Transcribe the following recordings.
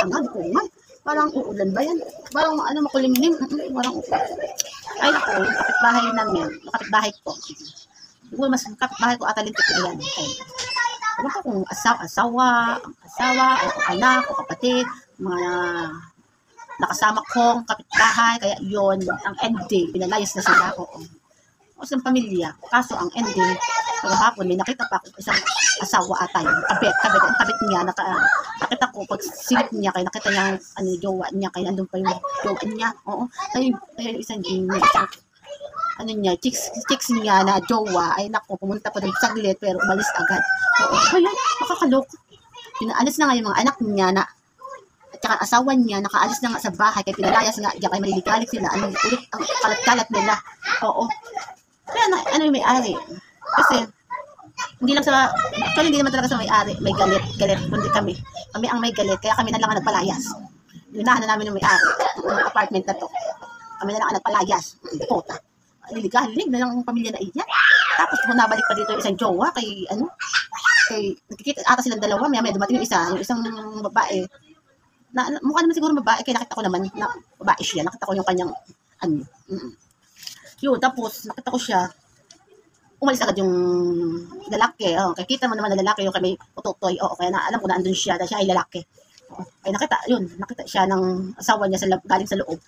alangan ko nga. Parang uulan ba yan? Parang ano makulimlim. Parang uulan. Ay naku, kapitbahay namin. Kapitbahay ko. Siguro mas kapitbahay ko ata lintik na yan. Ewan ko kung asawa, o anak, o kapatid, mga nakasama kong kapitbahay, kaya yon ang ending, pinalayas na sila ako. O sa pamilya, kaso ang ending, kahapon may nakita pa ako isang asawa ata yun, ang kabit niya, nakita ko, pag silip niya, kaya nakita niya, jowa niya, kaya andun pa yung jowa niya, oo, kaya yung isang chicks niya na jowa, ay naku, pumunta pa doon saglit, pero umalis agad. Oo, kaya, nakakaloko. Pinaalis na nga yung mga anak niya na, at saka asawa niya, nakaalis na nga sa bahay, kaya pinalayas nga, diyan kaya maliligalig sila, ulit ang kalat-kalat nila. Oo. Kaya ano yung may-ari? Kasi, hindi lang sa, actually hindi naman talaga sa may-ari, may galit, kundi kami. Kami ang may galit, kaya kami na lang ang nagpalayas. Lunahan na namin yung may-ari, yung apartment na to. Kami na lang ang nagpalayas. Puta. Liligalig na lang ang pamilya na iyan. Tapos kung nabalik pa dito yung isang jowa, nakikita ata silang dalawa, maya dumating yung isang babae. Mukha naman siguro babae, kaya nakita ko naman na babae siya. Nakita ko yung kanyang, yun, tapos nakita ko siya, umalis agad yung lalaki. Kaya kita mo naman na lalaki yung kami utotoy. Kaya alam ko na andun siya, dahil siya ay lalaki. Kaya nakita siya ng asawa niya galing sa loob.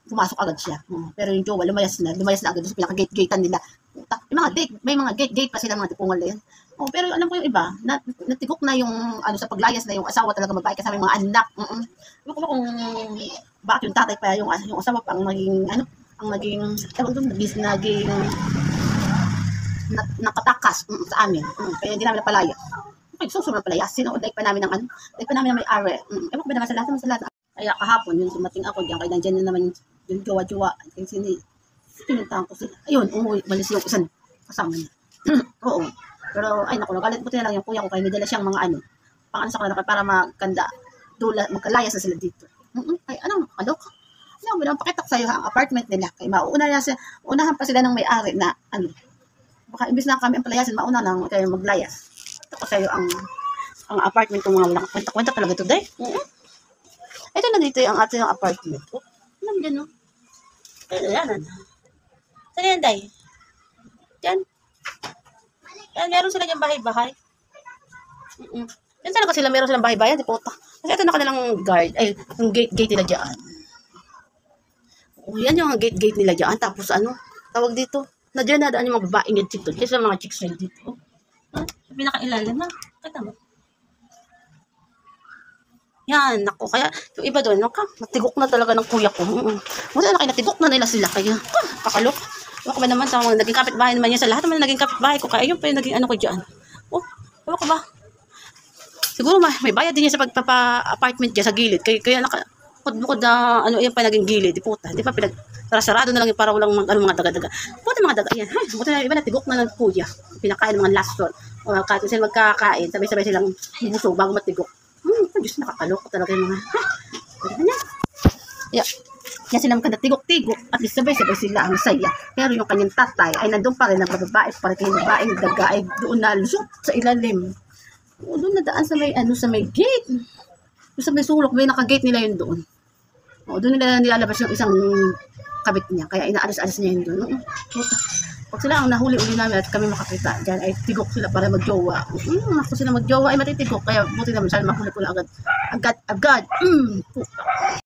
Pumasok agad siya. Pero yung jowa, lumayas na agad sa pinaka-gate-gatean nila. May mga gate pa sila, mga tipungal na yan. Pero alam ko yung iba, natigok na yung, sa paglayas na yung asawa talaga babae kasama yung mga anak. Alam ko ba kung bakit yung tatay pa, yung asawa pa ang naging nakatakas sa amin. Kaya hindi namin napalaya. Okay, susunod na palaya. Daig pa namin ng may-ari. Ewan ko ba naman sa lahat. Kaya kahapon, yung sumating ako diyan, kaya nandiyan na naman yung jowa-jowa. Kaya pinuntahan ko sila. Ayun, umalis yung isang kasama niya. Oo. Pero, ay naku, nagalit buti na lang yung kuya ko, kaya may dala siyang mga sa kanila para magkalayas na sila dito. Ay, alok? Pakita ko sa'yo ang apartment nila. Kaya unahan pa sila ng may-ari na, baka imbis na kami ang palayasin, mauna lang kayo maglayas. Ito ko sa'yo ang apartment ko, mga walang kwenta-kwenta talaga ito, day. Ito na dito yung ating apartment. Alam dyan, no? Ayan. Saan yan, day? Diyan. Yan, meron sila dyan bahay-bahay. Yan talaga sila, meron silang bahay-bahay. Di puta. Kasi ito na kanilang guard. Ay, yung gate nila dyan. Yan yung gate nila dyan. Tapos tawag dito. Na dyan nadaan yung mga babaeng yung dito. Kasi mga chicks nila dito. Sa pinaka-ilalim na. Kita mo. Yan, naku. Kaya yung iba doon, natigok na talaga ng kuya ko. Buti na kayo, natigok na nila sila. Kaya, kakalok. Ewan ko ba naman sa mga naging kapitbahay naman yan. Sa lahat naman naging kapitbahay ko. Kaya yun pa yung naging ko dyan. Ewan ko ba? Siguro may bayad din niya sa pagpapa-apartment dyan sa gilid. Kaya bukod na yan pa naging gilid. Puta, di pa sarado na lang yung para walang mga daga-daga. Buti mga daga. Ayan. Buti na iba natigok na ng kuya. Pinakain ng mga last one. Kahit sila magkakain, sabay-sabay silang busog bago matigok. Diyos, nakakaloko talaga yung mga, Yan sila magkanatigok-tigok, at least sabay-sabay sila ang saya. Pero yung kanyang tatay ay nandun pa rin, nagbababae pa rin, kanyang babaeng daga ay doon na lusot sa ilalim. Doon nadaan sa may gate. Doon sa may sulok, may naka-gate nila yun doon. Doon nila nilalabas yung isang kabit niya, kaya inaalis-alis niya yun doon. Pag sila ang nahuli-uli namin at kami makakita dyan, ay tigok sila para magjowa. Ako sila magjowa ay matitigok, kaya buti naman sana mahuli ko lang agad.